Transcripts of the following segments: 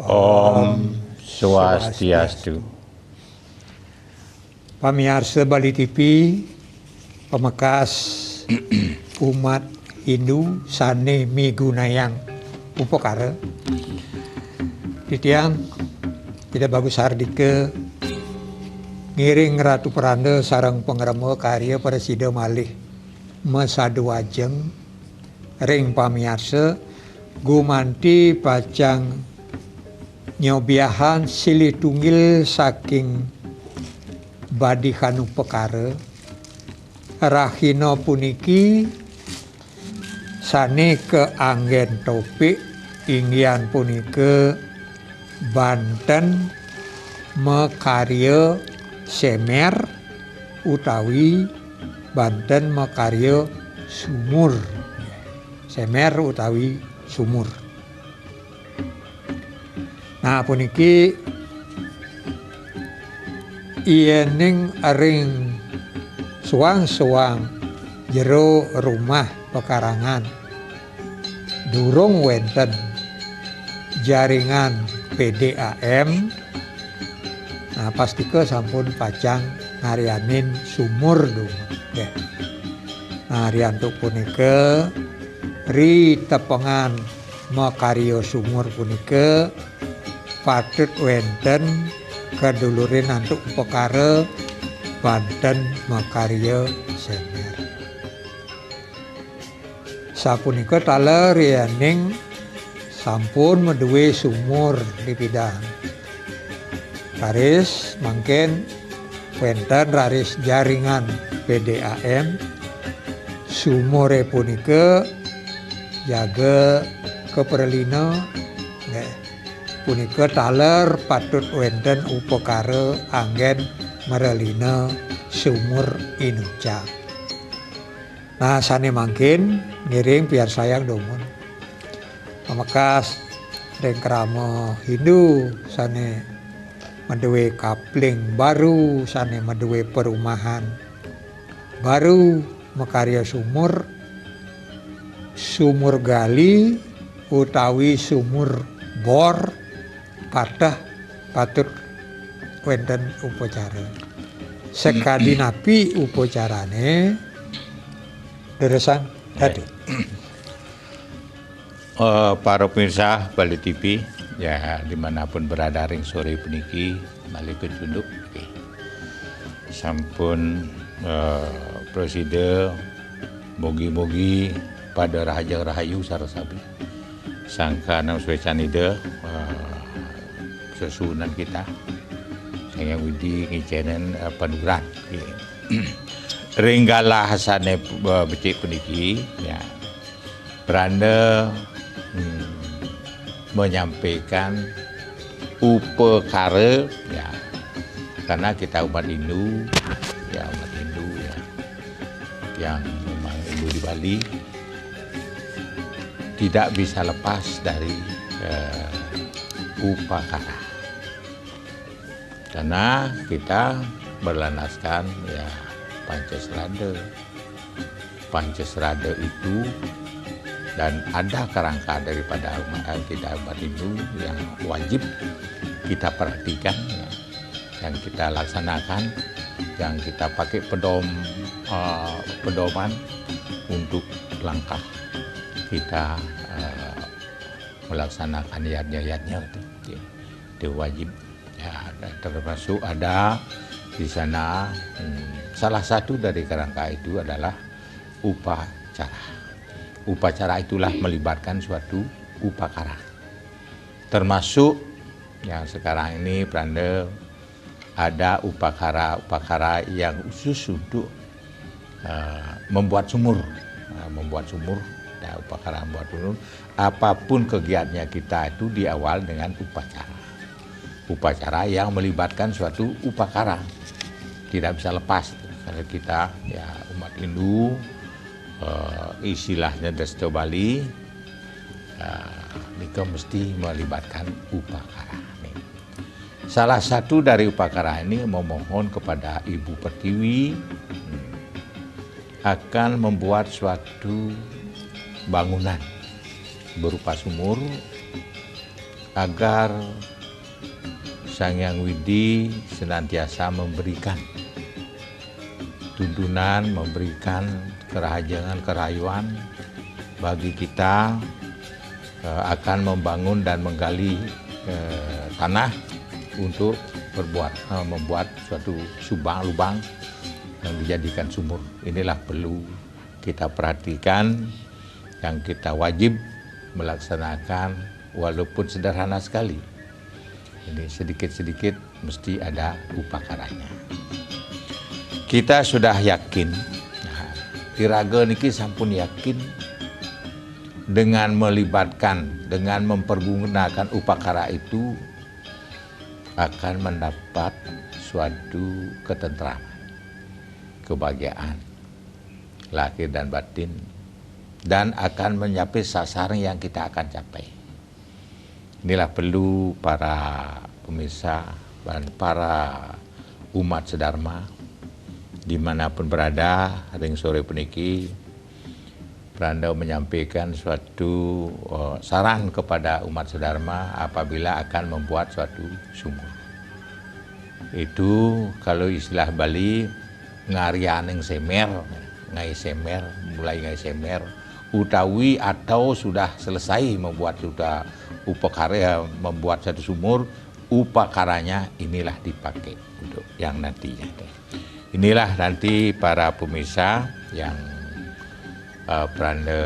Om Swastiastu. Pamirsa Bali TV, pemekas umat Hindu sane migunayang upakara. Titiang tidak bagus hardike ngiring Ratu Peranda sarang pengrama karya Presida malih mesadu ajeng ring pamirsa gumanti pacang nyobiahan silih tunggil saking badihan upakara rahina puniki sane keanggen topik inggian punika Banten mekarya Semer utawi Banten mekarya sumur. Semer utawi sumur. Nah puniki iening ring suang-suang jero rumah pekarangan durung wenten jaringan PDAM. Nah pastike sampun pacang ngarianin sumur dong. Nah riantuk punika ri tepengan makarya sumur punika patut wenten kedulurin antuk perkara Banten makarya Semer. Sapunika taler rianing sampun meduwe sumur di bidang. Raris mangken wenten raris jaringan PDAM sumure punika jaga keperlina punika taler patut wenten upakara anggen merelina sumur inuca. Nah sane mangkin ngiring biar sayang domun pamekas ring krama Hindu sane meduwe kapling baru sane meduwe perumahan baru makarya sumur gali utawi sumur bor patah patut wenten upacara sekadi napi upacarane deresan tadi. Para pemirsa Bali TV ya dimanapun berada ring sore puniki malih kecunduk sampun Presiden mogi-mogi pada rahaja rahayu sarasabi sangka nam swecanida sesunan kita yang widi ngicenen paduran ringgala hasane becik puniki ya beranda menyampaikan upakara ya karena kita umat Hindu ya umat Hindu ya yang memang Hindu di Bali tidak bisa lepas dari upakara karena kita berlandaskan ya Pancasrada itu dan ada kerangka daripada kita umat Hindu yang wajib kita perhatikan ya, yang kita laksanakan, yang kita pakai pedoman untuk langkah kita melaksanakan yat-yatnya itu wajib ya, termasuk ada di sana salah satu dari kerangka itu adalah upacara. Upacara itulah melibatkan suatu upakara. Termasuk yang sekarang ini Pranda ada upakara yang khusus untuk membuat sumur. Upakara membuat sumur. Apapun kegiatannya kita itu diawal dengan upacara. Upacara yang melibatkan suatu upakara. Tidak bisa lepas karena kita ya umat Hindu istilahnya Desto Bali Nika mesti melibatkan upakara. Salah satu dari upakara ini memohon kepada Ibu Pertiwi akan membuat suatu bangunan berupa sumur agar Sang Hyang Widi senantiasa memberikan tuntunan, memberikan kerajangan-kerayuan bagi kita akan membangun dan menggali tanah untuk membuat suatu lubang yang dijadikan sumur. Inilah perlu kita perhatikan, yang kita wajib melaksanakan walaupun sederhana sekali. Ini sedikit-sedikit mesti ada upakaranya. Kita sudah yakin, Iraga niki sampun yakin dengan melibatkan, dengan mempergunakan upakara itu akan mendapat suatu ketentraman, kebahagiaan, lahir dan batin, dan akan mencapai sasaran yang kita akan capai. Inilah perlu para pemirsa dan para umat sedharma dimanapun berada, ring sore puniki, Pranda menyampaikan suatu saran kepada umat sedharma apabila akan membuat suatu sumur. Itu kalau istilah Bali ngarianing semer, mulai ngai semer, utawi atau sudah selesai membuat upakara, membuat satu sumur, upakaranya inilah dipakai untuk yang nantinya. Inilah nanti para pemirsa yang Pranda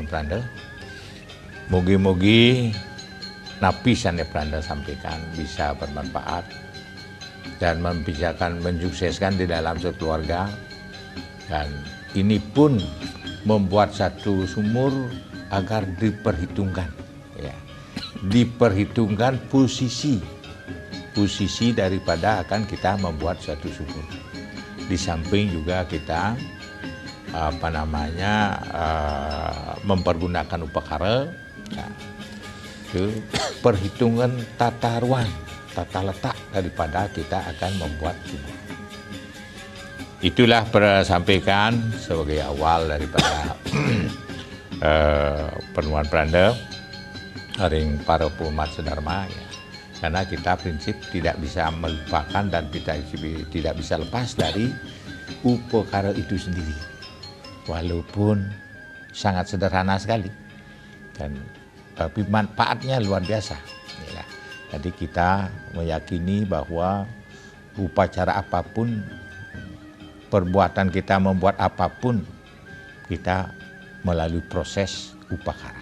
Pranda, mugi-mugi napisan yang Pranda sampaikan bisa bermanfaat dan mensukseskan di dalam keluarga. Dan ini pun membuat satu sumur agar diperhitungkan, ya, diperhitungkan posisi daripada akan kita membuat suatu sumur. Di samping juga kita mempergunakan upakara, ya, itu perhitungan tata ruang, tata letak daripada kita akan membuat sumur. Itulah sampaikan sebagai awal daripada pertemuan Pranda ring para umat sedharma, ya. Karena kita prinsip tidak bisa melupakan dan tidak bisa lepas dari upakara itu sendiri, walaupun sangat sederhana sekali, dan tapi manfaatnya luar biasa, ya. Jadi kita meyakini bahwa upacara apapun, perbuatan kita membuat apapun, kita melalui proses upakara.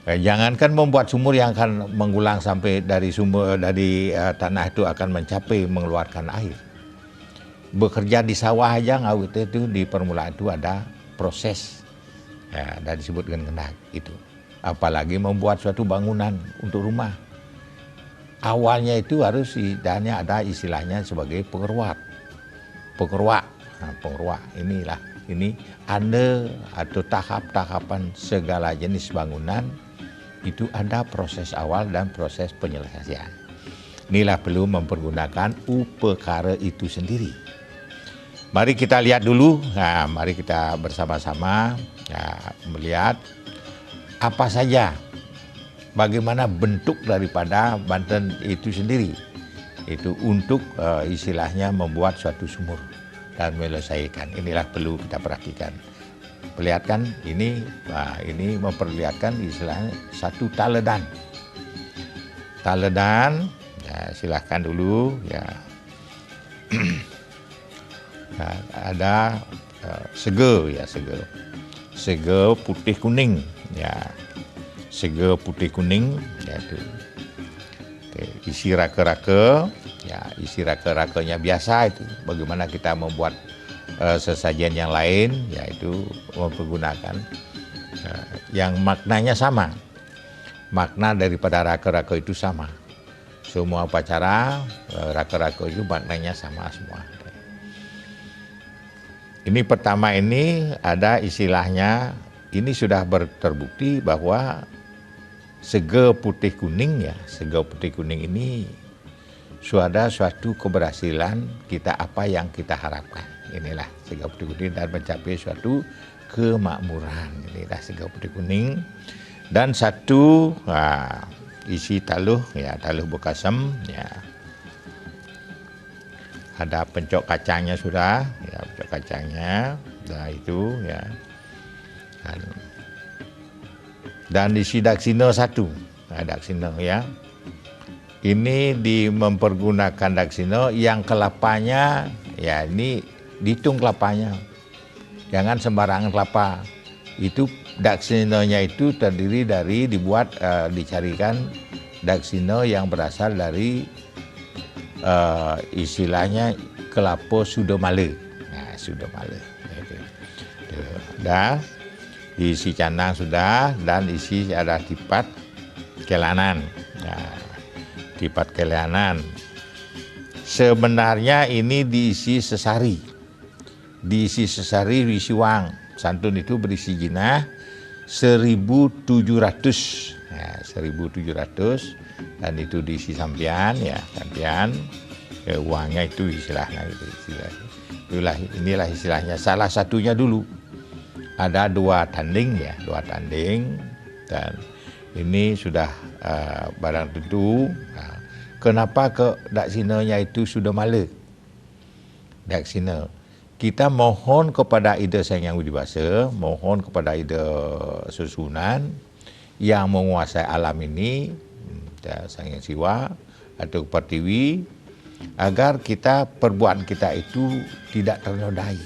Jangankan membuat sumur yang akan mengulang sampai dari tanah itu akan mencapai mengeluarkan air. Bekerja di sawah aja ngawit itu di permulaan itu ada proses, ya, dan disebutkan kena itu. Apalagi membuat suatu bangunan untuk rumah. Awalnya itu harus ada istilahnya sebagai pengeruak. Ini ada atau tahap-tahapan segala jenis bangunan. Itu ada proses awal dan proses penyelesaian. Inilah perlu mempergunakan upakara itu sendiri. Mari kita lihat dulu, mari kita bersama-sama melihat apa saja, bagaimana bentuk daripada Banten itu sendiri. Itu untuk istilahnya membuat suatu sumur dan menyelesaikan. Inilah perlu kita perhatikan. Perlihatkan ini memperlihatkan istilahnya satu taledan. Taledan, ya, silahkan dulu, ya. Nah, ada sege putih kuning, ya, sege putih kuning, yaitu isi raka-raka, ya, isi raka-rakanya biasa itu. Bagaimana kita membuat sesajian yang lain, yaitu mempergunakan yang maknanya sama, makna daripada raka-raka itu sama. Semua upacara raka-raka itu maknanya sama semua. Ini pertama ini ada istilahnya ini sudah terbukti bahwa sega putih kuning ya, sega putih kuning ini sudah suatu keberhasilan kita apa yang kita harapkan. Inilah sega putih kuning dan mencapai suatu kemakmuran. Inilah sega putih kuning. Dan satu isi taluh ya, taluh bekasem ya. Ada pencok kacangnya sudah, ya pencok kacangnya. Nah itu ya. Dan isi daksina satu, daksina ya. Ini mempergunakan daksina yang kelapanya ya ini dihitung kelapanya, jangan sembarangan kelapa. Itu daksinanya itu terdiri dari dicarikan daksina yang berasal dari istilahnya kelapa Sudomale. Nah, Sudomale. Dah isi canang sudah dan isi ada tipat kelanan. Nah, tipat kelanan. Sebenarnya ini diisi sesari. Diisi sesari diisi uang. Santun itu berisi jinah 1.700. Nah, 1.700 dan itu diisi sampian ya, sampian. Uangnya itu istilahnya itu inilah istilahnya. Salah satunya dulu ada 2 tanding ya, 2 tanding dan ini sudah barang tentu. Nah, kenapa ke daksinanya itu sudah male? Daksina. Kita mohon kepada Ida Sang Hyang Widi Wasa, mohon kepada Ida Susunan yang menguasai alam ini, Sang Hyang Siwa atau Pertiwi, agar perbuatan kita itu tidak ternodai.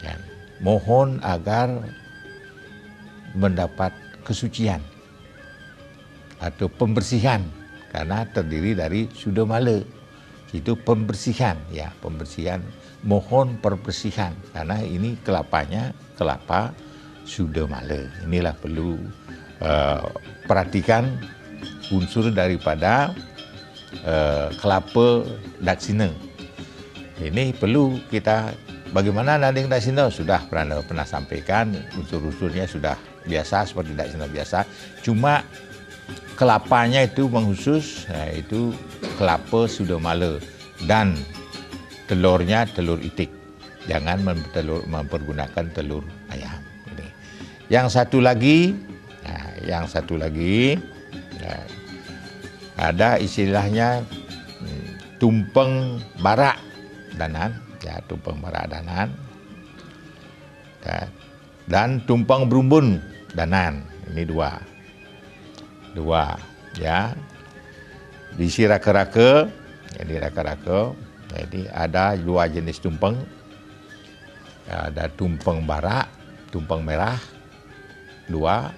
Dan mohon agar mendapat kesucian atau pembersihan karena terdiri dari Sudomale. Itu pembersihan ya, pembersihan. Mohon perbersihan karena ini kelapanya kelapa Sudomale. Inilah perlu perhatikan unsur daripada kelapa daksina. Ini perlu kita bagaimana nanding daksina sudah pernah sampaikan, unsur-unsurnya sudah biasa seperti daksina biasa. Cuma kelapanya itu mengkhusus, itu kelapa Sudomale dan telurnya telur itik. Jangan mempergunakan telur ayam. Ini. Yang satu lagi, ada istilahnya tumpeng barak danan, ya tumpeng barak danan, dan tumpeng berumbun danan. Ini dua ya. Diisi raka-raka, jadi raka-raka. Jadi ada 2 jenis tumpeng, ada tumpeng barak, tumpeng merah 2,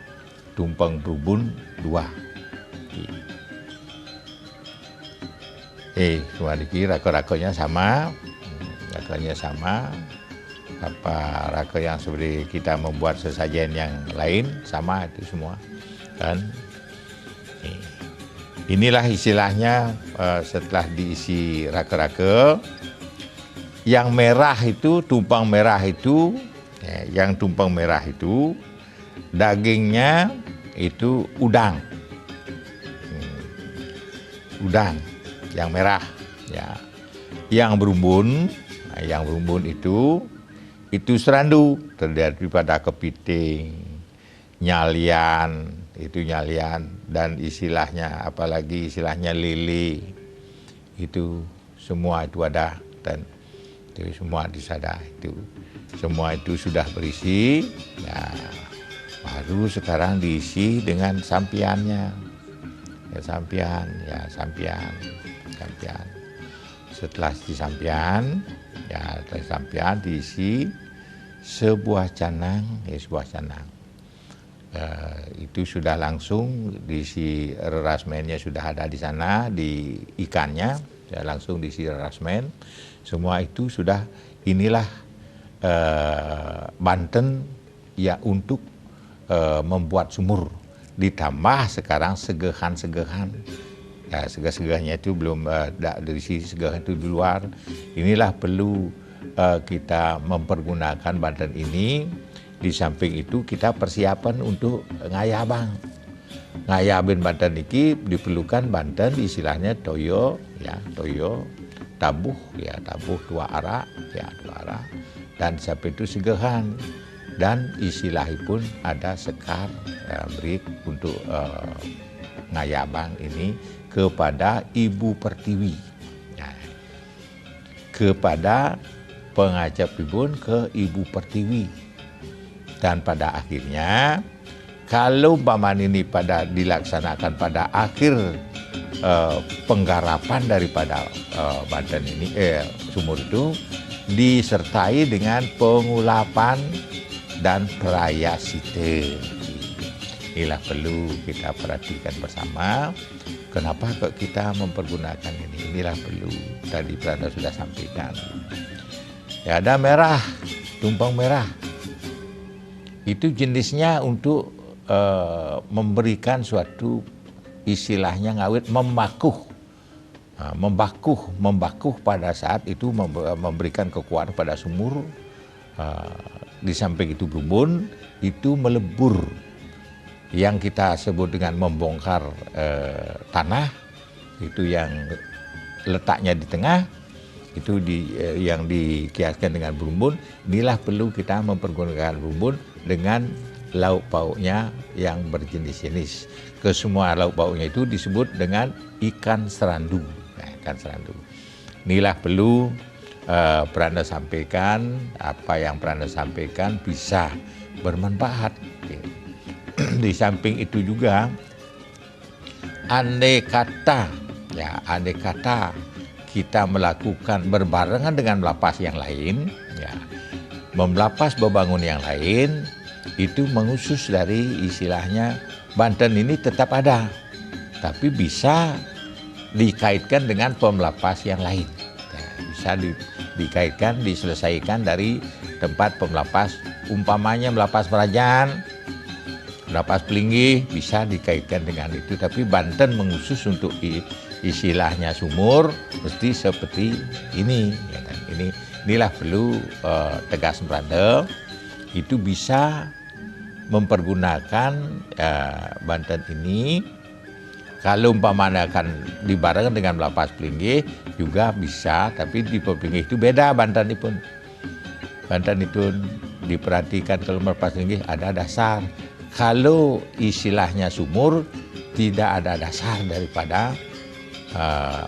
tumpeng berumbun 2. Cuma dikira raka-rakanya sama, apa raka yang seperti kita membuat sesajen yang lain sama itu semua. Dan inilah istilahnya setelah diisi raka-raka. Yang merah itu, tumpeng merah itu, yang tumpeng merah itu dagingnya itu udang. Udang yang merah ya. Yang berumbun itu serandu terdiri pada kepiting, nyalian, dan istilahnya apalagi istilahnya lili. Itu semua itu ada dan itu semua disada itu. Semua itu sudah berisi. Ya, baru sekarang diisi dengan sampiannya. Ya sampian. Setelah disampian, diisi sebuah canang, itu sudah langsung diisi rerasmennya sudah ada di sana, di ikannya, langsung diisi rerasmen. Semua itu sudah, inilah Banten ya untuk membuat sumur. Ditambah sekarang segehan. Ya, segah-segahnya itu belum dari sisi segah itu di luar. Inilah perlu kita mempergunakan Banten ini Di samping itu kita persiapan untuk ngayabang. Ngayabin Banten iki diperlukan Banten istilahnya toyo, ya toyo, tabuh, ya tabuh dua arah, ya dua arah, dan sampai itu segehan. Dan istilahipun ada sekar brik untuk ngayabang ini kepada Ibu Pertiwi. Nah, kepada pengajapipun ke Ibu Pertiwi. Dan pada akhirnya kalau umpamanya ini pada dilaksanakan pada akhir penggarapan daripada Banten ini sumur itu disertai dengan pengulapan dan prayasita. Inilah perlu kita perhatikan bersama. Kenapa kok kita mempergunakan ini? Inilah perlu. Tadi Pranda sudah sampaikan. Ya, ada merah, tumpeng merah. Itu jenisnya untuk memberikan suatu istilahnya ngawit membakuh. Membakuh pada saat itu memberikan kekuatan pada sumur. Di samping itu Brumbun itu melebur, yang kita sebut dengan membongkar tanah, itu yang letaknya di tengah, itu yang dikiaskan dengan Brumbun. Inilah perlu kita mempergunakan Brumbun dengan lauk pauknya yang berjenis-jenis. Kesemua lauk pauknya itu disebut dengan ikan serandu. Nah, ikan serandu. Inilah perlu Pranda sampaikan, apa yang Pranda sampaikan bisa bermanfaat. Di samping itu juga andai kata kita melakukan berbarengan dengan melapas yang lain, ya, memelapas bebangun yang lain, itu mengusus dari istilahnya Banten ini tetap ada, tapi bisa dikaitkan dengan pemelapas yang lain. Ya, bisa dikaitkan, diselesaikan dari tempat pemelapas, umpamanya melapas Perajan, melapas Pelinggih, bisa dikaitkan dengan itu. Tapi Banten mengusus untuk istilahnya sumur mesti seperti ini. Ya, dan inilah perlu tegas Pranda, itu bisa mempergunakan Banten ini. Kalau umpamanya akan dibarengkan dengan melapas Pelinggih juga bisa, tapi di Pelinggih itu beda Banten itu. Banten itu diperhatikan kalau melapas Pelinggih ada dasar. Kalau istilahnya sumur tidak ada dasar daripada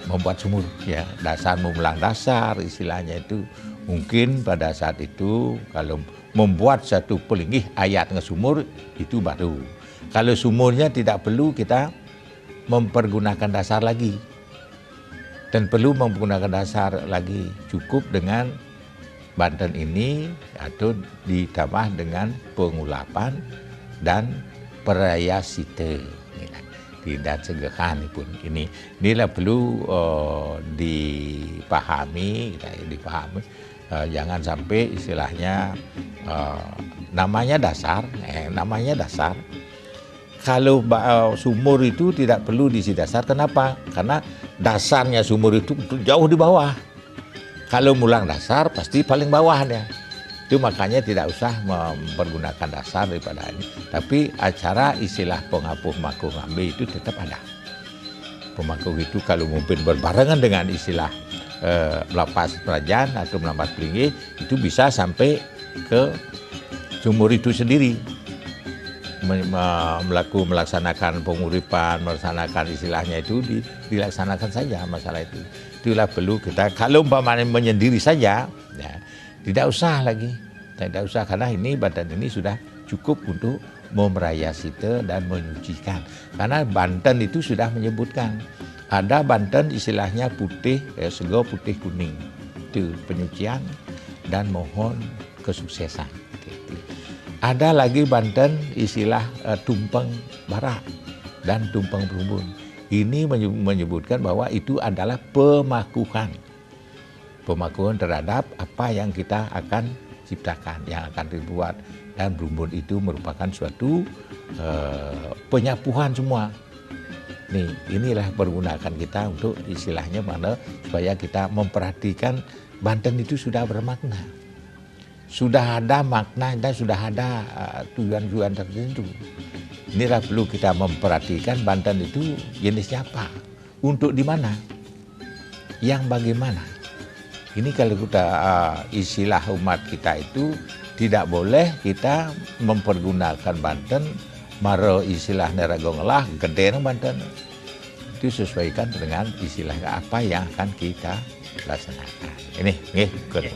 membuat sumur, ya, dasar memulang dasar istilahnya itu. Mungkin pada saat itu kalau membuat satu Pelinggih ayat ngesumur itu baru. Kalau sumurnya tidak perlu kita mempergunakan dasar lagi, dan perlu menggunakan dasar lagi, cukup dengan Banten ini atau ditambah dengan pengulapan dan prayasita. Tidak segehan pun inilah perlu dipahami. Jangan sampai istilahnya namanya dasar. Kalau sumur itu tidak perlu diisi dasar. Kenapa? Karena dasarnya sumur itu jauh di bawah. Kalau mulang dasar pasti paling bawahnya. Itu makanya tidak usah mempergunakan dasar daripada ini. Tapi acara istilah pengapuh makuh ngambil itu tetap ada. Pemakuh itu kalau mungkin berbarengan dengan istilah melapas Perajan atau melapas Pelinggih, itu bisa sampai ke sumur itu sendiri. Melaksanakan penguripan, melaksanakan istilahnya itu dilaksanakan saja masalah itu. Itulah perlu kita, kalau umpamanya menyendiri saja, ya, tidak usah lagi. Tidak usah, karena ini Banten ini sudah cukup untuk memerayasita dan menyucikan. Karena Banten itu sudah menyebutkan, ada Banten istilahnya putih, sego putih kuning. Itu penyucian dan mohon kesuksesan. Ada lagi Banten istilah tumpeng barak dan tumpeng Brumbun. Ini menyebutkan bahwa itu adalah pemakuhan. Pemakuhan terhadap apa yang kita akan ciptakan, yang akan dibuat. Dan Brumbun itu merupakan suatu penyapuhan semua. Inilah pergunakan kita untuk istilahnya mana supaya kita memperhatikan Banten itu sudah bermakna. sudah ada makna dan sudah ada tujuan-tujuan tertentu. Inilah perlu kita memperhatikan Banten itu jenisnya apa, untuk di mana, yang bagaimana. Ini kalau kita istilah umat kita itu tidak boleh kita mempergunakan Banten maro istilah neragongelah gede Banten. Itu sesuaikan dengan istilah apa yang akan kita laksanakan. Ini good.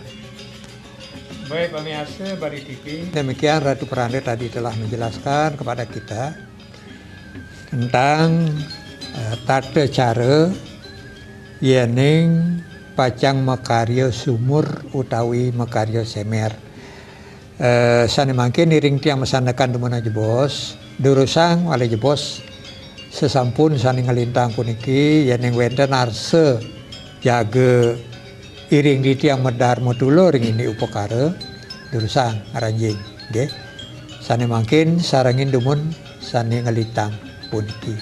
Baik pemirsa Bari TV, demikian Ratu Perande tadi telah menjelaskan kepada kita tentang tata cara yening pacang makarya sumur utawi makarya semer. Sane mangke niring tiang mesandakan dumana jebos, durusang wale jebos sesampun sane ngelintang puniki yening wenten arse jaga iring di tiang medar modulo ring ini upakara durusang aranjing nggih. Sane mangkin sarangin dumun sane ngelintang puniki.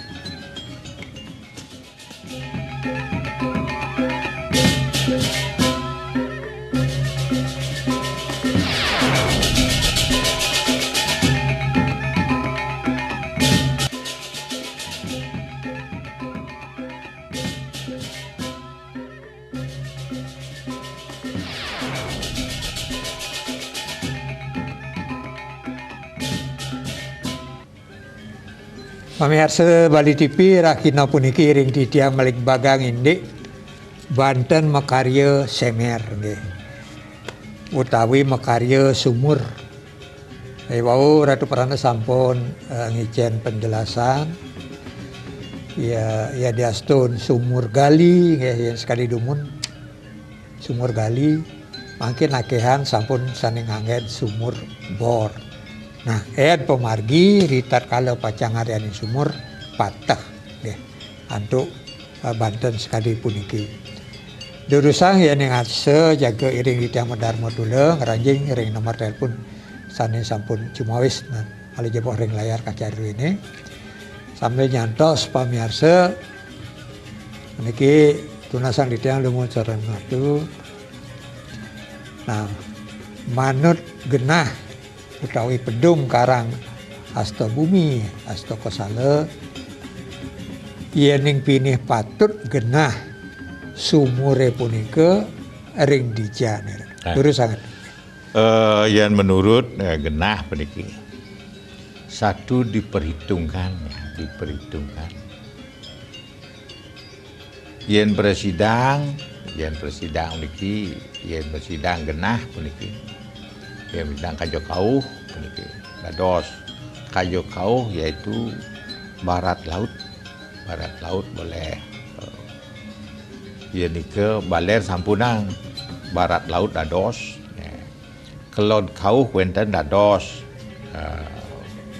Pemirsa Bali TV rakina puniki ring tiang malik bagang indik Banten makarya semer nggih. Utawi makarya sumur. Wau Ratu Peranda sampun ngijen penjelasan. Ya diastun sumur gali nggih sekali dumun. Sumur gali mangkin akehan sampun saning anggen sumur bor. Nah, pemargi ritat kalau pacang harian sumur patah deh untuk Banten sekali puniki. Durusang yang ngase jaga iring di tiang medar module ngeranjing ring nomor telepon sane sampun cumawis nah kalau jeboh ring layar kaca ini sambil nyantos pamirsa puniki tunasang di tiang lumut corong ngatu. Nah, manut genah utawi pedung karang asta bumi asta kosale yening pinih patut genah sumure punika ring dijan. Terus sangat yang menurut genah peniki satu diperhitungkan yen bersidang niki yen bersidang genah puniki yang bidang kajo kauh puniki dados kajo kauh yaitu barat laut boleh ya nike baler sampunang barat laut dados kelon kauh wenten dados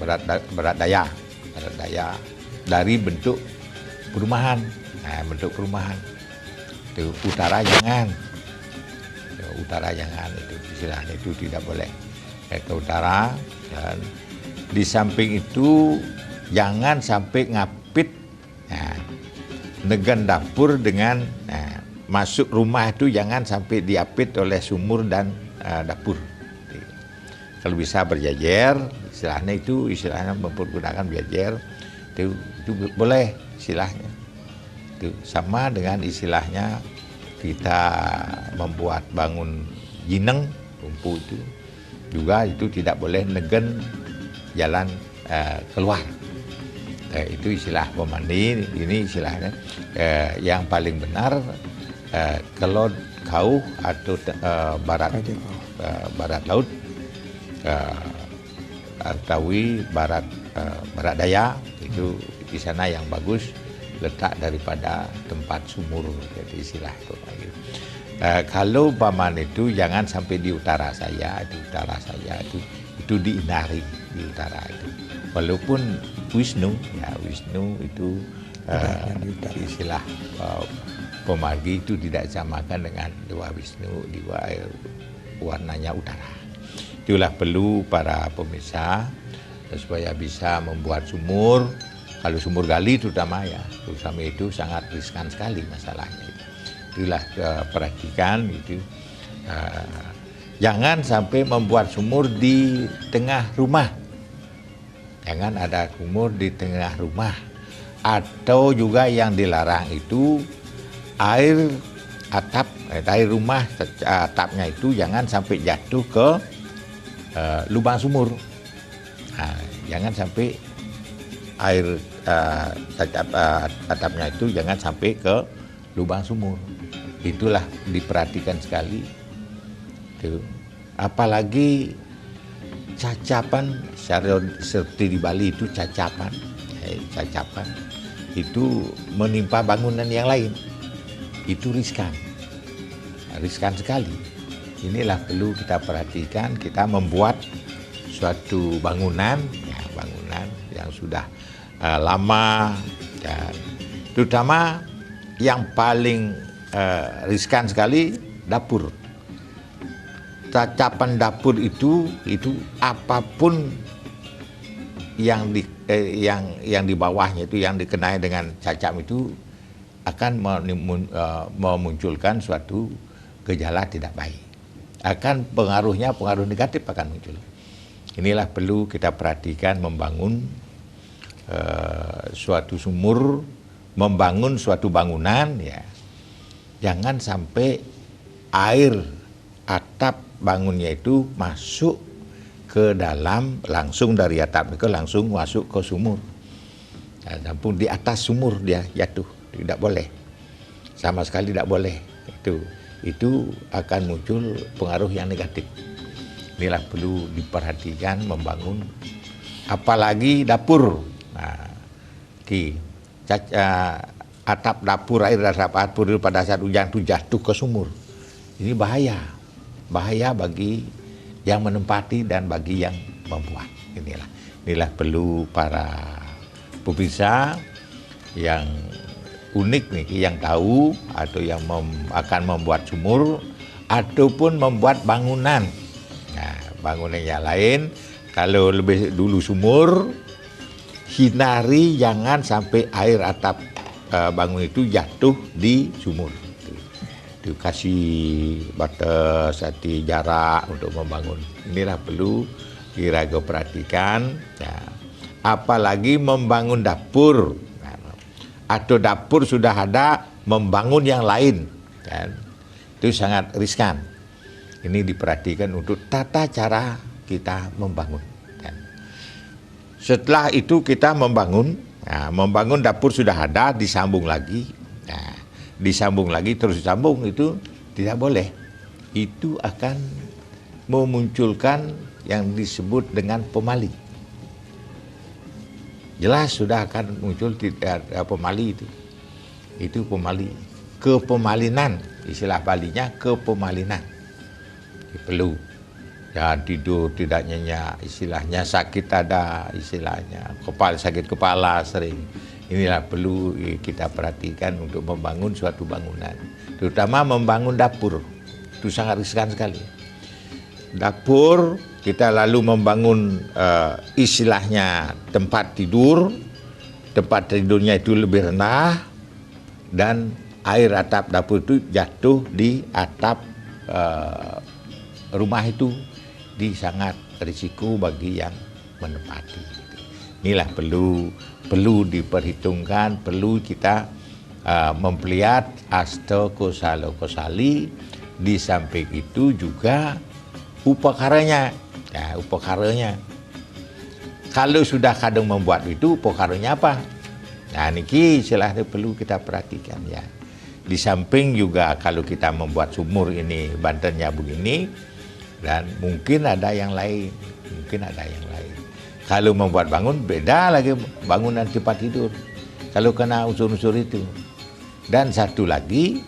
barat daya dari bentuk perumahan itu utara jangan itu istilahnya itu tidak boleh ke utara dan di samping itu jangan sampai ngapit negen dapur dengan masuk rumah itu jangan sampai diapit oleh sumur dan dapur. Kalau bisa berjajar istilahnya mempergunakan berjajar itu boleh istilahnya itu sama dengan istilahnya kita membuat bangun jineng rumpu itu juga itu tidak boleh negen jalan keluar. Itu istilah pemandi. Ini istilahnya yang paling benar kalau kauh atau barat laut ataui barat daya itu di sana yang bagus letak daripada tempat sumur, jadi istilah itu. Kalau paman itu jangan sampai di utara saya itu diinari di utara itu. Walaupun Wisnu itu istilah pemargi itu tidak samakan dengan dua Wisnu, warnanya utara. Itulah perlu para pemirsa supaya bisa membuat sumur. Kalau sumur gali terutama itu sangat riskan sekali masalahnya. Itulah perhatikan itu Jangan sampai membuat sumur di tengah rumah. Jangan ada sumur di tengah rumah. Atau juga yang dilarang itu air atap, air rumah atapnya itu jangan sampai jatuh ke lubang sumur. Nah, jangan sampai air atapnya itu jangan sampai ke lubang sumur. Itulah diperhatikan sekali. Apalagi cacapan, seperti di Bali itu cacapan itu menimpa bangunan yang lain, itu riskan sekali. Inilah perlu kita perhatikan. Kita membuat suatu bangunan yang sudah lama, dan terutama yang paling riskan sekali dapur. Cacapan dapur itu apapun yang di bawahnya itu yang dikenai dengan cacap itu akan memunculkan suatu gejala tidak baik. Pengaruh negatif akan muncul. Inilah perlu kita perhatikan membangun suatu sumur, membangun suatu bangunan, ya. Jangan sampai air atap bangunnya itu masuk ke dalam, langsung dari atap itu langsung masuk ke sumur. Namun di atas sumur dia jatuh, tidak boleh, sama sekali tidak boleh. Itu akan muncul pengaruh yang negatif. Inilah perlu diperhatikan membangun, apalagi dapur. Atap dapur, air atap dapur pada saat hujan itu jatuh ke sumur. Ini bahaya bagi yang menempati dan bagi yang membuat. Inilah perlu para pemirsa yang unik nih, yang tahu atau yang akan membuat sumur ataupun membuat bangunan. Nah, bangunan yang lain, kalau lebih dulu sumur, hindari jangan sampai air atap bangun itu jatuh di sumur. Dikasih batas, jarak untuk membangun. Inilah perlu kira-kira perhatikan. Ya. Apalagi membangun dapur, atau dapur sudah ada, membangun yang lain, kan? Itu sangat riskan. Ini diperhatikan untuk tata cara kita membangun. Kan? Setelah itu kita membangun dapur sudah ada, disambung lagi. Disambung lagi, terus disambung, itu tidak boleh. Itu akan memunculkan yang disebut dengan pemali. Jelas sudah akan muncul pemali itu. Itu pemali. Kepemalinan, istilah Balinya kepemalinan. Perlu. Jangan tidur tidak nyenyak, istilahnya sakit ada, istilahnya sakit kepala sering. Inilah perlu kita perhatikan untuk membangun suatu bangunan, terutama membangun dapur. Itu sangat riskan sekali. Dapur, kita lalu membangun istilahnya tempat tidurnya itu lebih rendah, dan air atap dapur itu jatuh di atap rumah itu, di sangat risiko bagi yang menempati. Inilah perlu diperhitungkan, perlu kita melihat asta kosali. Di samping itu juga upakaranya. Ya, upakaranya. Kalau sudah kadang membuat itu, upakaranya apa? Nah, niki silahkan perlu kita perhatikan, ya. Di samping juga kalau kita membuat sumur ini bantennya begini, dan mungkin ada yang lain. Kalau membuat bangun, beda lagi bangunan tempat tidur. Kalau kena unsur-unsur itu. Dan satu lagi,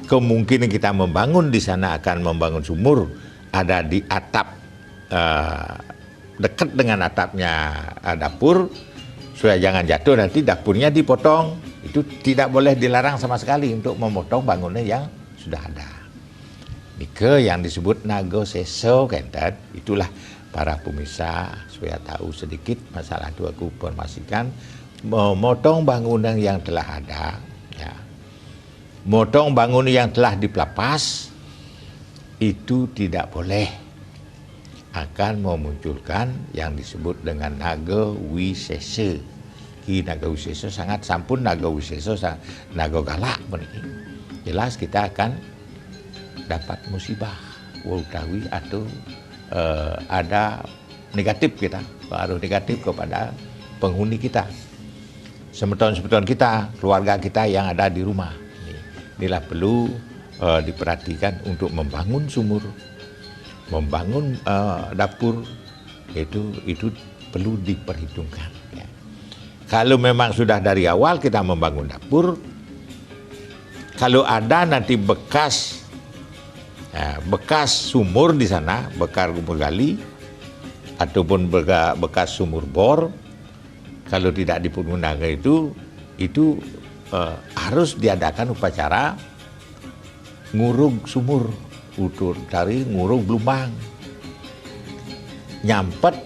kemungkinan kita membangun di sana akan membangun sumur, ada di atap, dekat dengan atapnya dapur, supaya jangan jatuh nanti dapurnya dipotong. Itu tidak boleh, dilarang sama sekali untuk memotong bangunan yang sudah ada. Nika yang disebut nago seso, kentat, itulah para pemirsa supaya tahu sedikit masalah itu. Aku informasikan, memotong bangunan yang telah ada, ya. Memotong bangunan yang telah dipelapas, itu tidak boleh, akan memunculkan yang disebut dengan naga wisesa. Ki naga wisesa sangat sampun naga wisesa naga galak meniki. Jelas kita akan dapat musibah utawi atau ada negatif kita, pengaruh negatif kepada penghuni kita, semeton-semeton kita, keluarga kita yang ada di rumah. Inilah perlu diperhatikan untuk membangun sumur, membangun dapur, itu perlu diperhitungkan. Ya. Kalau memang sudah dari awal kita membangun dapur, kalau ada nanti bekas sumur di sana, bekas sumur gali ataupun bekas sumur bor, kalau tidak dipergunakan itu harus diadakan upacara ngurung sumur, dari ngurung belumbang, nyampet,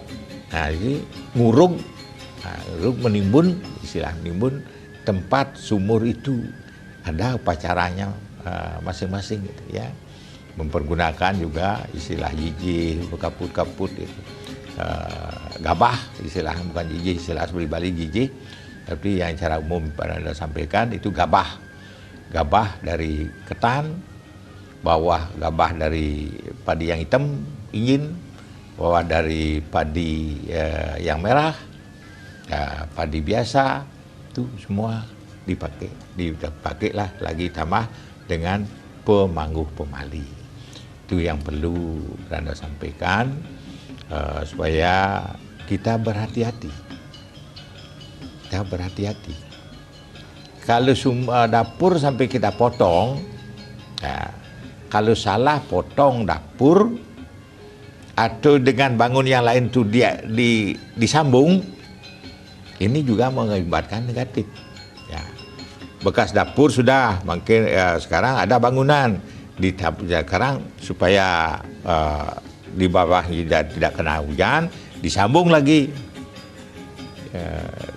jadi ngurung menimbun, istilah menimbun tempat sumur itu, ada upacaranya masing-masing gitu ya. Mempergunakan juga istilah jijih, kaput-kaput itu. Gabah, istilah bukan jijih, istilah seperti Bali jijih, tapi yang secara umum pada sampaikan itu gabah. Gabah dari ketan, bawah gabah dari padi yang hitam, ingin, bawah dari padi yang merah, padi biasa, itu semua dipakailah lagi tambah dengan pemangguh pemali. Itu yang perlu Anda sampaikan supaya kita berhati-hati. Kita berhati-hati. Kalau dapur sampai kita potong, kalau salah potong dapur atau dengan bangun yang lain itu disambung, ini juga mengakibatkan negatif. Ya. Bekas dapur sudah, mungkin sekarang ada bangunan sekarang supaya di bawah tidak kena hujan, disambung lagi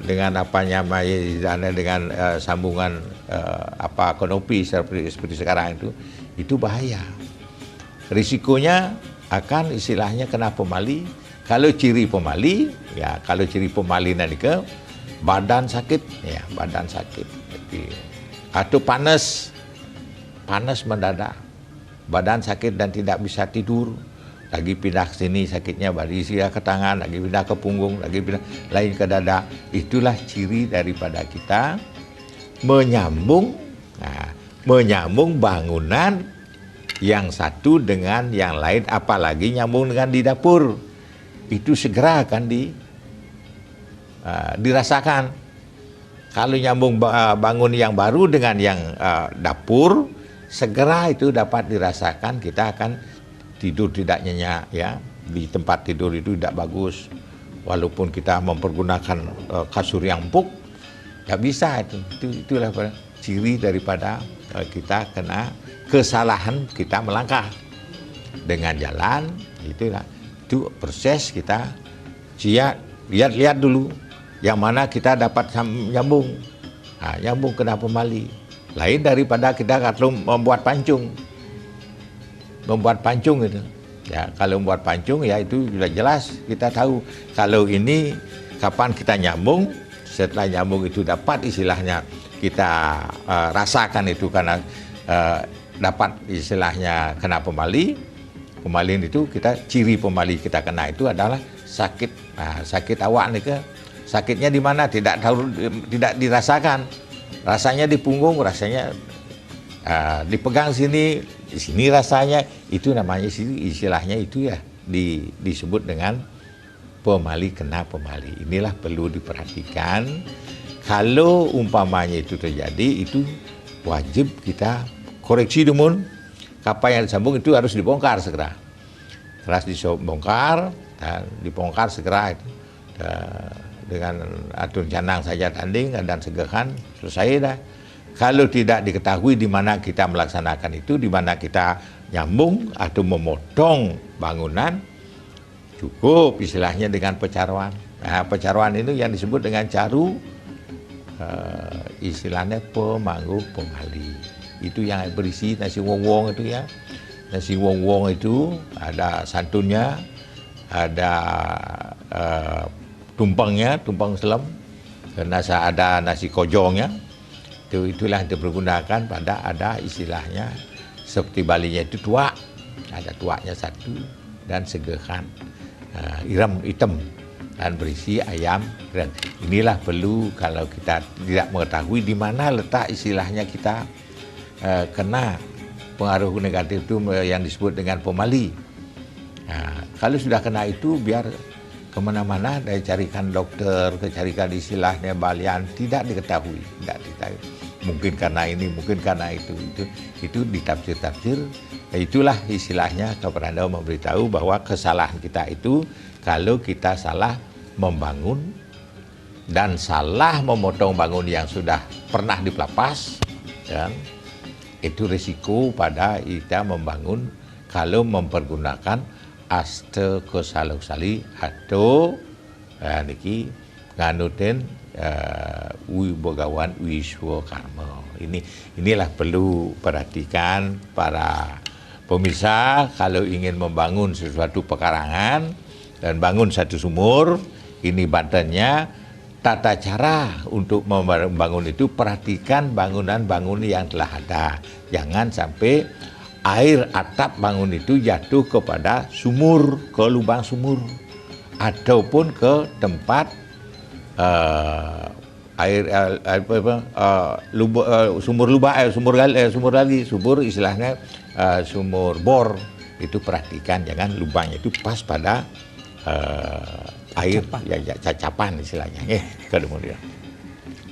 dengan dengan sambungan kanopi seperti sekarang itu bahaya. Risikonya akan istilahnya kena pemali. Kalau ciri pemali nanti ke badan sakit, ya badan sakit. Atau panas mendadak, badan sakit dan tidak bisa tidur. Lagi pindah ke sini sakitnya, bari ke tangan, lagi pindah ke punggung, lagi pindah lain ke dada. Itulah ciri daripada kita menyambung bangunan yang satu dengan yang lain, apalagi nyambung dengan di dapur. Itu segera akan dirasakan. Kalau nyambung bangun yang baru dengan yang dapur, segera itu dapat dirasakan. Kita akan tidur tidak nyenyak, ya. Di tempat tidur itu tidak bagus. Walaupun kita mempergunakan kasur yang empuk, tidak bisa itulah ciri daripada kita kena kesalahan kita melangkah dengan jalan. Itu proses kita lihat dulu yang mana kita dapat nyambung. Nyambung kena pemali. Lain daripada kita kalau membuat pancung itu. Ya, kalau membuat pancung ya itu sudah jelas kita tahu kalau ini kapan kita nyambung. Setelah nyambung itu dapat istilahnya kita rasakan itu karena dapat istilahnya kena pemali. Pemalian itu ciri pemali kita kena itu adalah sakit. Sakit awak nih ke. Sakitnya di mana tidak dirasakan. Rasanya di punggung, rasanya dipegang sini, di sini rasanya, itu namanya istilahnya itu ya disebut dengan pemali, kena pemali. Inilah perlu diperhatikan. Kalau umpamanya itu terjadi, itu wajib kita koreksi dulu. Kapal yang disambung itu harus dibongkar segera. Harus dibongkar dan dibongkar segera itu. Dengan atur canang saja tanding dan segehan selesai dah. Kalau tidak diketahui di mana kita melaksanakan itu, di mana kita nyambung atau memotong bangunan, cukup istilahnya dengan pecaruan. Pecaruan itu yang disebut dengan caru, istilahnya pemangguh pemali. Itu yang berisi nasi wong-wong itu ya. Nasi wong-wong itu ada santunnya, ada tumpangnya, tumpang selam, dan ada nasi kojongnya. Itulah dipergunakan pada ada istilahnya seperti Balinya itu tuak, ada tuaknya satu dan segehan iram hitam dan berisi ayam. Dan inilah perlu kalau kita tidak mengetahui di mana letak istilahnya kita kena pengaruh negatif itu yang disebut dengan pemali. Kalau sudah kena itu biar kemana-mana, carikan dokter, carikan istilahnya balian, tidak diketahui. Mungkin karena ini, mungkin karena itu ditafsir-tafsir. Itulah istilahnya kepada Anda memberitahu bahwa kesalahan kita itu kalau kita salah membangun dan salah memotong bangun yang sudah pernah dipelapas, dan itu risiko pada kita membangun kalau mempergunakan aste kesalusali atau niki nganutin begawan wiswa karma. Inilah perlu perhatikan para pemirsa kalau ingin membangun sesuatu pekarangan dan bangun satu sumur. Ini badannya tata cara untuk membangun itu, perhatikan bangunan-bangunan yang telah ada. Jangan sampai air atap bangun itu jatuh kepada sumur, ke lubang sumur, ataupun ke tempat sumur istilahnya sumur bor. Itu perhatikan, jangan lubangnya itu pas pada air cacapan istilahnya. Kemudian.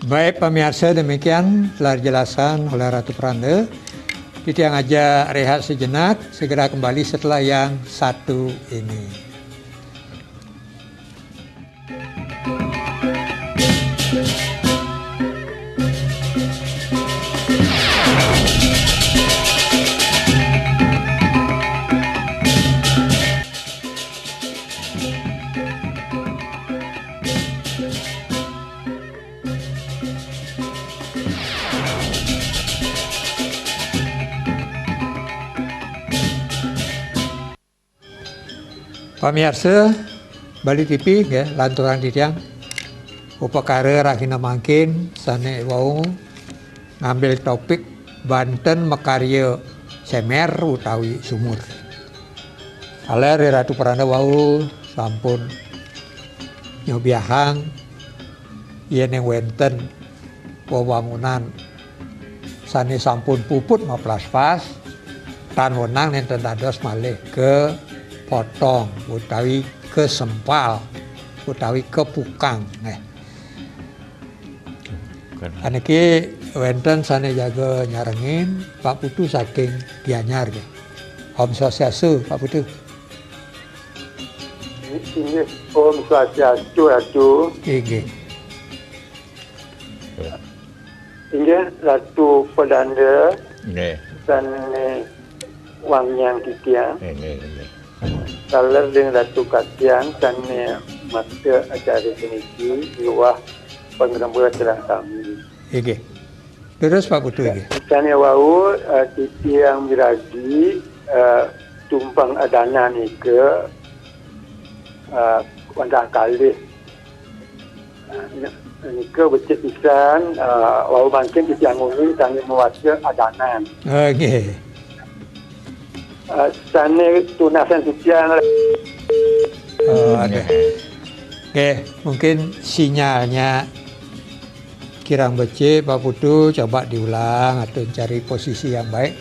Baik pemirsa, demikian telah dijelaskan oleh Ratu Pranda. Kita aja rehat sejenak, segera kembali setelah yang satu ini. Pemirsa, Bali TV ya, lanturan ditiang upakara rahina mangkin sane wau ngambil topik Banten mekarya semer utawi sumur. Aler Ratu Pranda wau sampun nyobiahang yen yang wenten wewangunan sane sampun puput maplas-pas tan wenang nenten dados malih ke potong utawi kesempal utawi kepukang. Aniki wenten sane jaga nyarengin Pak Putu saking Gianyar nggih. Om Swastiastu Pak Putu. Ini Om Swastiastu atu. Nggih. Inggih Ratu Pedanda. Nggih. Dan Wangyang Kitiang. Nggih. Kalau dengan Ratu Katiang dan masa acara peniki luah pengrembur terang kami. Nggih. Terus Pak Putu nggih. Kami wau Kitiang Miragi tumpang adana ni ke Wanda Kali. Ni ke becik pisan wau mungkin Kitiang Uli kami mewakil adanan. Nggih. Sana tunasan Kitiang. Oke, mungkin sinyalnya kirang becik Pak Putu, coba diulang atau cari posisi yang baik,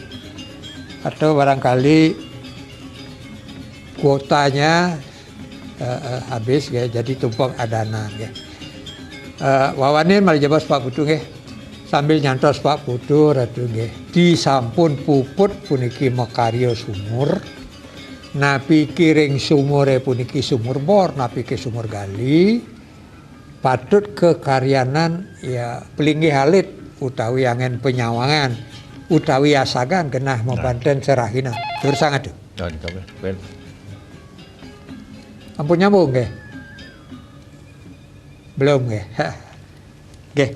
atau barangkali kuotanya habis ya, jadi tumpang adanan ya. Wawanin mari jabas Pak Putu nggih. Sambil nyantos Pak Putu Ratu nggih. Disampun puput puniki makarya sumur. Napi kiring sumure puniki sumur bor, napi ke sumur gali. Patut kekaryanan ya pelinggih halit utawi angen penyawangan utawi asagan genah membanten serahina. Dur sangat tuh. Ampun nyambung nggih. Belum nggih. Nggih.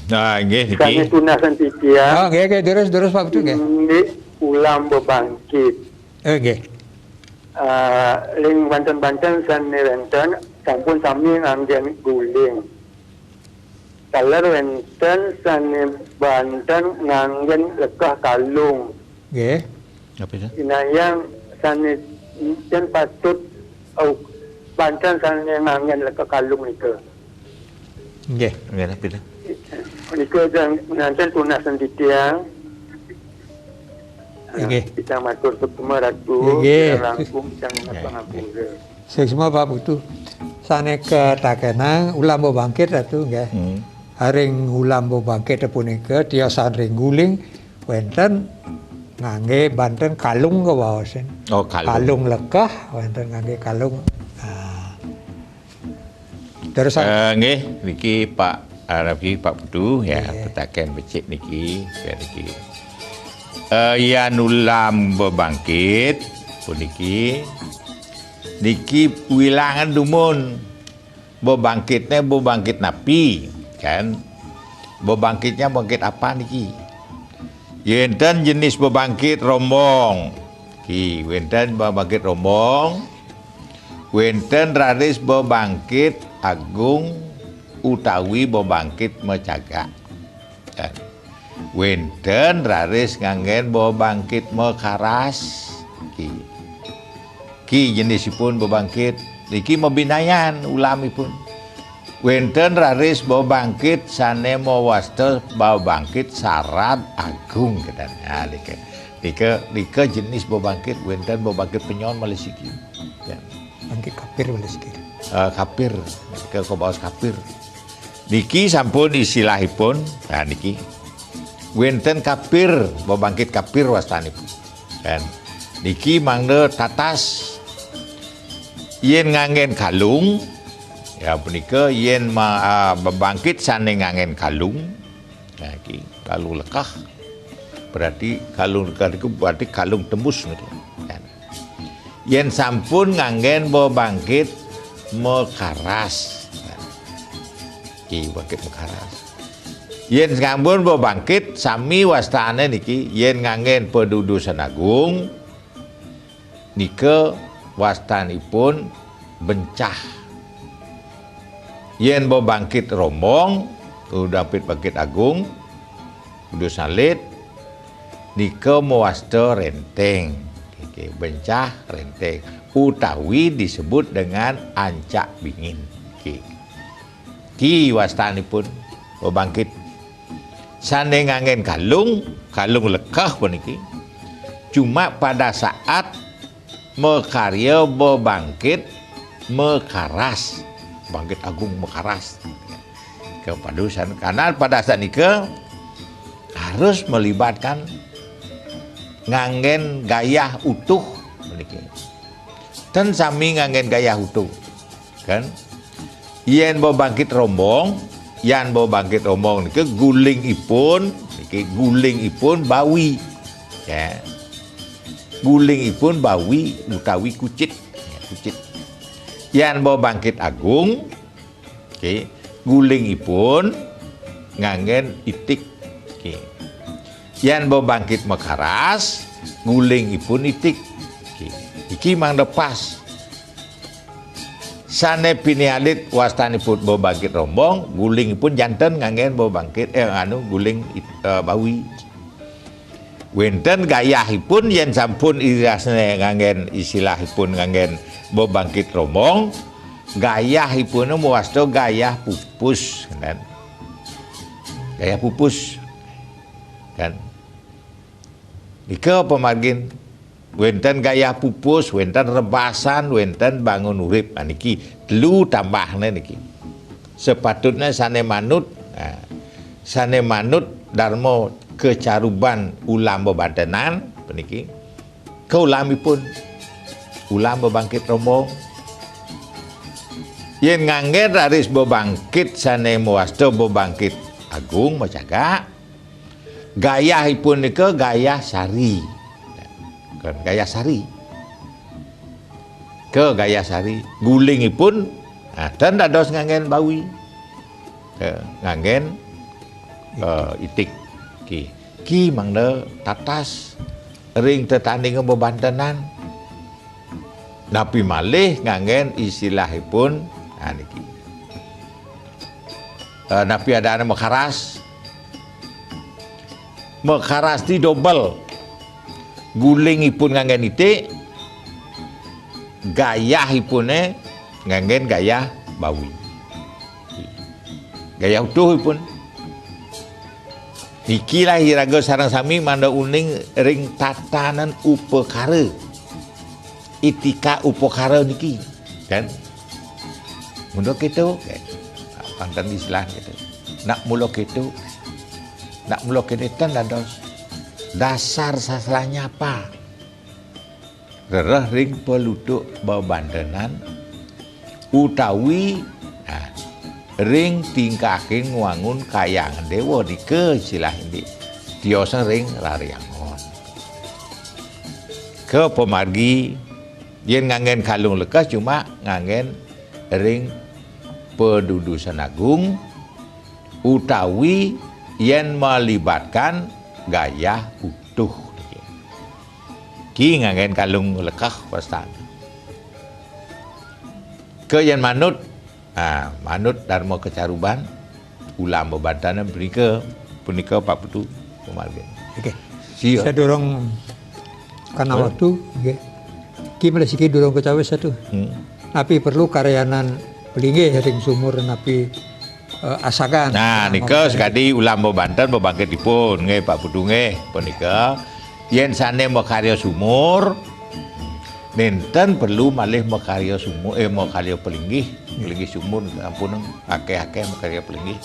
Nah, nggih Kami iki. tunasan Kitiang. Oh, nggih terus Pak Putu nggih. Ini ulang berbangkit Nggih. Ling Banten-Banten san wenten sampun sami nganggen guling. Kaler wenten san Banten nganggen lekah kalung. Nggih. Apa itu? Inayang san jen patut Banten san nganggen lekah kalung nika. Nggih. Nggih, apa itu? Nika jang nanten tunas senditiang. Nggih. Kita matur semua ratu, Nggih. kita langkung, kita ngapura. Semua Pak Putu. Sane ke Takenang ulam bo bangkit atu nggih. Haring ulam bo bangkit punika tiasa ring guling wenten ngangge Banten kalung ke waosen. Oh, kalung. Kalung lekah wenten ngangge kalung. Terus Nggih, niki Pak Arabi Pak Putu ya, petaken becik niki, ya niki. Yan ulam bebangkit puniki niki wilangan dumun bebangkitnya bebangkit napi kan bebangkitnya bangkit apa niki yenten jenis bebangkit rombong ki wenten bebangkit rombong wenten raris bebangkit agung utawi bebangkit mecaga kan wenten raris nganggen bebangkit mekaras ki jenisipun bebangkit niki mebinayan ulamipun wenten raris bebangkit sane mawasta bebangkit sarad agung kedan nika jenis bebangkit wenten bebangkit penyon malisiki ya bangkit kapir malisiki kapir ke baos kapir niki sampun istilahipun nah niki wenten kapir bebangkit kapir wastanipun kan niki mangde tatas yen nganggen kalung ya punika yen bebangkit sane nganggen kalung nah iki kalung lekah berarti kalung lekah itu berarti kalung tembus gitu kan yen sampun nganggen bebangkit mekaras kan iki bangkit mekaras yen sampun bebangkit sami wastane niki yen nganggen pedudusan agung nika wastanipun bencah yen bebangkit rombong udapit bangkit agung kudu salit nika mewasta renteng bencah renteng utawi disebut dengan ancak bingin ki wastanipun bebangkit sane nganggen kalung lekah puniki cuma pada saat mekarya bebangkit mekaras bangkit agung mekaras kepadusan karena pada saat nika harus melibatkan nganggen gayah utuh puniki dan sami nganggen gayah utuh kan yen bebangkit rombong yan bebangkit rombong niki gulingipun bawi ya gulingipun bawi utawi kucit yan bebangkit agung gulingipun nganggen itik yan bebangkit mekaras gulingipun itik iki mangda pas sane pinialit wastanipun bebangkit rombong gulingipun janten nganggen bebangkit guling bawi wenten gayahipun yen sampun irasne nganggen istilahipun nganggen bebangkit rombong gayahipun mewasta gayah pupus kan gayah pupus kan nika pemargin wenten gayah pupus wenten rebasan wenten bangun urip niki telu tambahne niki sepatutnya sane manut darmo kecaruban ulam bebantenan peniki keulamipun ulam bebangkit rombong yen nganggen raris bebangkit sane mewasta bebangkit agung macaga gayahipun nika gayah sari kan gayah sari gayah sari gulingipun dan dados nganggen bawi nganggen itik ki mangda tatas ring tetandingan bebantenan. Napi malih nganggen istilahipun niki. Napi ada mekaras. Mekaras di double. Gulingipun nganggen itik. Gayahipune nganggen gayah bawi. Gayah utuhipun. Ikilah iraga sareng sami manda uning ring tatanan upekara. Itika upekara niki kan mula kita pantang istilah kita nak mula kita tan dados dasar sasalanya apa rereh ring peluduk bebantenan utawi ring tingkake ngwangun kayangan dewa dike istilah ini tiosa ring rariangon ke pemargi yen nganggen kalung lekas cuma nganggen ring pedudusan agung utawi yen melibatkan gayah utuh. Ki nganggen kalung lekas pastan. Ke yen manut, manut Dharma Kecaruban ulam bebantanan punika Pak Putu pemargi. Oke. Siap. Saya dorong karena waktu, okay. Ki melesiki durung kecawe satu. Napi perlu karyanan pelinggih ring sumur napi asakan. Nah, nika sekadi ulam bebanten bebangkitipun nggih Pak Putu nggih punika yen sane makarya sumur nenten perlu malih makarya sumur makarya pelinggih sumur ampun akeh-akeh makarya pelinggih.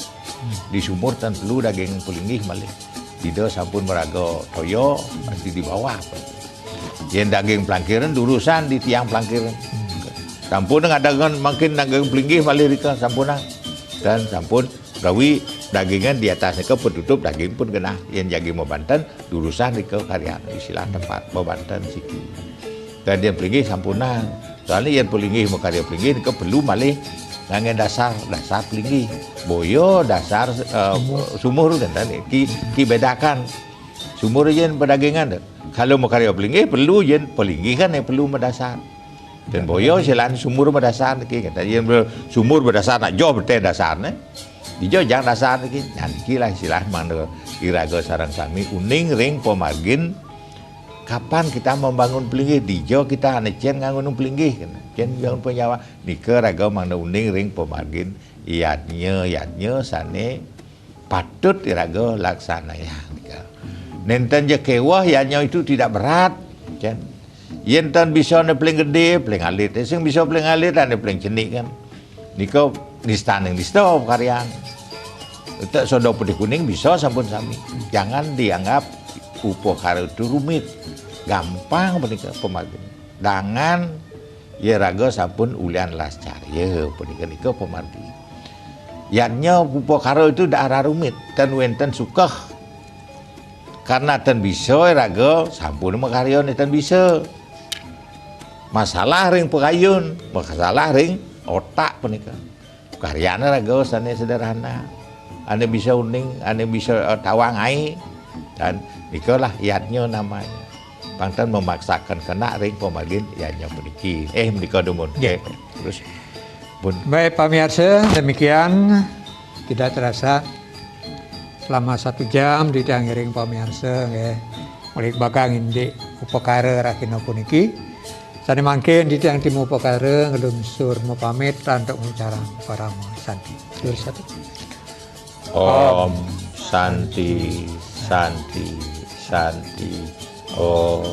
Di sumur tan perlu daging pelinggih malih. Tidak sampun meraga toyo pasti di bawah. Yen daging pelangkiran durusan di tiang pelangkiran. Sampun ngadakan makin daging pelinggih malih rika sampunan. Dan sampun rawi dagingan di atasnya ke petutup daging pun kena. Yen jagi bebanten durusan rika karya istilah tempat bebanten siki. Dan dia pelinggih sampunan. Soalnya yen pelinggih makarya pelinggih ke perlu malih nganggen dasar pelinggih. Boyo dasar sumur kan ki bedakan. Sumur yen pedagingan kalau makarya pelinggih perlu yen pelinggih kan yang perlu mendasar. Dan boyo silan sumur mendasar niki kata yen sumur berdasar nak jo bete dasarne. Dijo jang dasar niki. Nah niki lah istilah mangga iraga sareng sami uning ring pemargin kapan kita membangun pelinggih dijo kita ane cen ngangun pelinggih kan. Cen bangun penyawa nika raga mangga uning ring pemargin iatnya sane patut iraga laksana ya. Nenten je kewah iatnya itu tidak berat. Kan? Yen tan bisa ne peling gede, peling alit. Sing bisa peling alit ane peling cenik kan. Nika nistan yang disto karyan. Utak sodo putih kuning bisa sampun sami. Jangan dianggap upakara itu rumit. Gampang menika pemargin. Dangan ya raga sampun ulian lascar. Ya punika nika pemargin. Yannya upakara itu dak rumit tan wenten sukah. Karena tan bisa raga sampun makarya tan bisa. Masalah ring pegayun, masalah ring otak punika. Karyana raga sane sederhana. Ane bisa uning, ane bisa tawang ai dan ikalah iatnya namanya. Pangtan memaksakan kena ring pemargin iatnya puniki. Menika dumun. Yeah. Terus pun. Baik pamirsa, demikian tidak terasa selama 1 jam di tangiring pamirsa nggih mulik bakang indi upakara rakina puniki sane mangke di tiang timu upakara ngelunsur mau pamit untuk mengucapkan para santi. Tur satu. Om Santi Santi Santi Om.